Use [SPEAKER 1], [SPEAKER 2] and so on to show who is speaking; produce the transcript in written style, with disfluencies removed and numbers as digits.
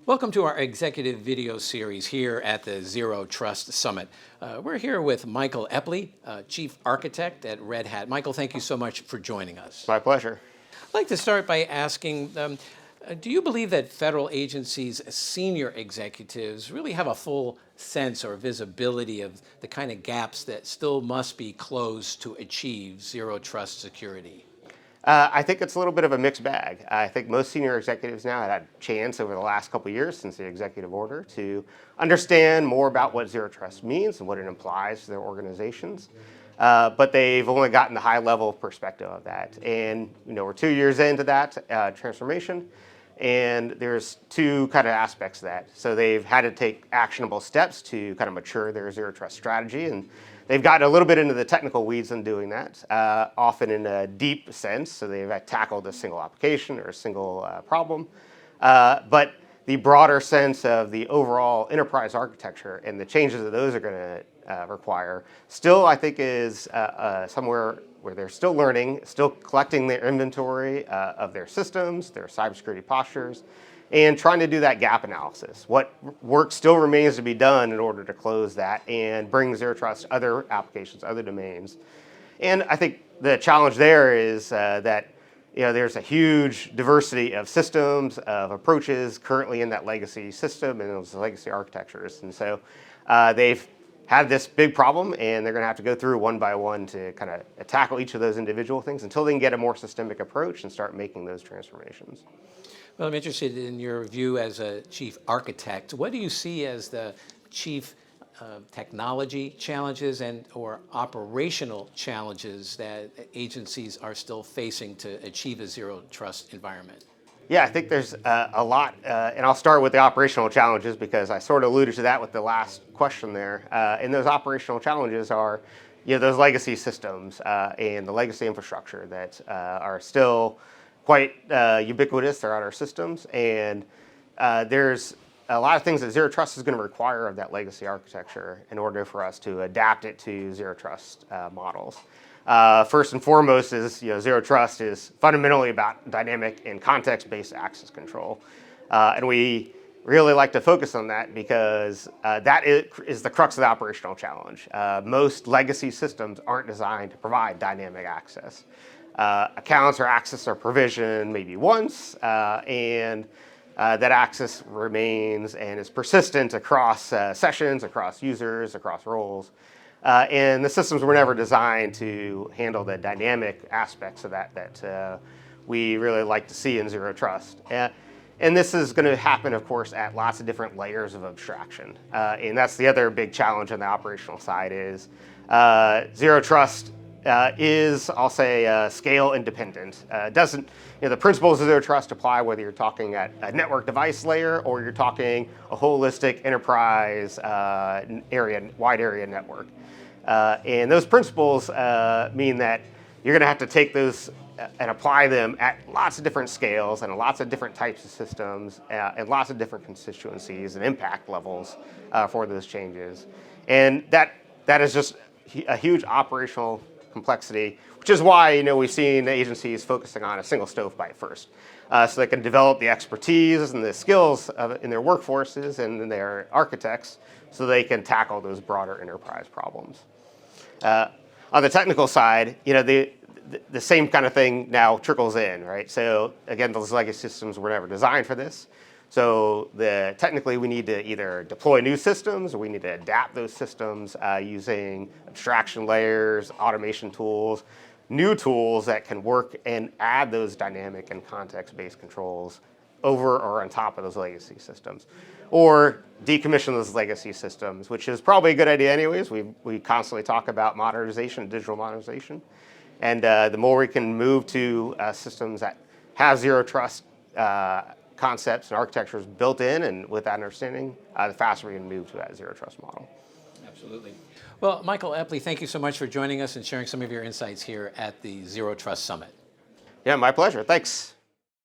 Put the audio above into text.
[SPEAKER 1] Welcome to our executive video series here at the Zero Trust Summit. We're here with Michael Epley, Chief Architect at Red Hat. Michael, thank you so much for joining us.
[SPEAKER 2] My pleasure.
[SPEAKER 1] I'd like to start by asking, do you believe that federal agencies' senior executives really have a full sense or visibility of the kind of gaps that still must be closed to achieve Zero Trust security?
[SPEAKER 2] I think it's a little bit of a mixed bag. I think most senior executives now have had a chance over the last couple of years since the executive order to understand more about what Zero Trust means and what it implies to their organizations. But they've only gotten the high level perspective of that. And we're 2 years into that transformation, and there's two kind of aspects to that. So they've had to take actionable steps to kind of mature their Zero Trust strategy, and they've gotten a little bit into the technical weeds in doing that, often in a deep sense. So they've tackled a single application or a single problem. But the broader sense of the overall enterprise architecture and the changes that those are going to require still, I think, is somewhere where they're still learning, still collecting their inventory of their systems, their cybersecurity postures, and trying to do that gap analysis. What work still remains to be done in order to close that and bring Zero Trust to other applications, other domains. And I think the challenge there is that there's a huge diversity of systems, of approaches currently in that legacy system and those legacy architectures. And so they've had this big problem, and they're going to have to go through one by one to kind of tackle each of those individual things until they can get a more systemic approach and start making those transformations.
[SPEAKER 1] Well, I'm interested in your view as a chief architect. What do you see as the chief technology challenges or operational challenges that agencies are still facing to achieve a zero trust environment?
[SPEAKER 2] Yeah, I think there's a lot, and I'll start with the operational challenges because I sort of alluded to that with the last question there. And those operational challenges are, those legacy systems and the legacy infrastructure that are still quite ubiquitous throughout our systems, and there's a lot of things that Zero Trust is going to require of that legacy architecture in order for us to adapt it to Zero Trust models. First and foremost is, Zero Trust is fundamentally about dynamic and context-based access control. And we really like to focus on that because that is the crux of the operational challenge. Most legacy systems aren't designed to provide dynamic access. Accounts or access are provisioned maybe once, and that access remains and is persistent across sessions, across users, across roles. And the systems were never designed to handle the dynamic aspects of that we really like to see in Zero Trust. And this is going to happen, of course, at lots of different layers of abstraction. And that's the other big challenge on the operational side is Zero Trust is, I'll say, scale independent. The principles of Zero Trust apply whether you're talking at a network device layer or you're talking a holistic enterprise wide area network. And those principles mean that you're going to have to take those and apply them at lots of different scales and lots of different types of systems and lots of different constituencies and impact levels for those changes. And that is just a huge operational complexity, which is why we've seen agencies focusing on a single stovepipe first, so they can develop the expertise and the skills in their workforces and in their architects, so they can tackle those broader enterprise problems. On the technical side, the same kind of thing now trickles in, right? So again, those legacy systems were never designed for this. So technically, we need to either deploy new systems or we need to adapt those systems using abstraction layers, automation tools, new tools that can work and add those dynamic and context-based controls over or on top of those legacy systems. Or decommission those legacy systems, which is probably a good idea anyways. We constantly talk about modernization, digital modernization. And the more we can move to systems that have Zero Trust concepts and architectures built in and with that understanding, the faster we can move to that Zero Trust model.
[SPEAKER 1] Absolutely. Well, Michael Epley, thank you so much for joining us and sharing some of your insights here at the Zero Trust Summit.
[SPEAKER 2] Yeah, my pleasure. Thanks.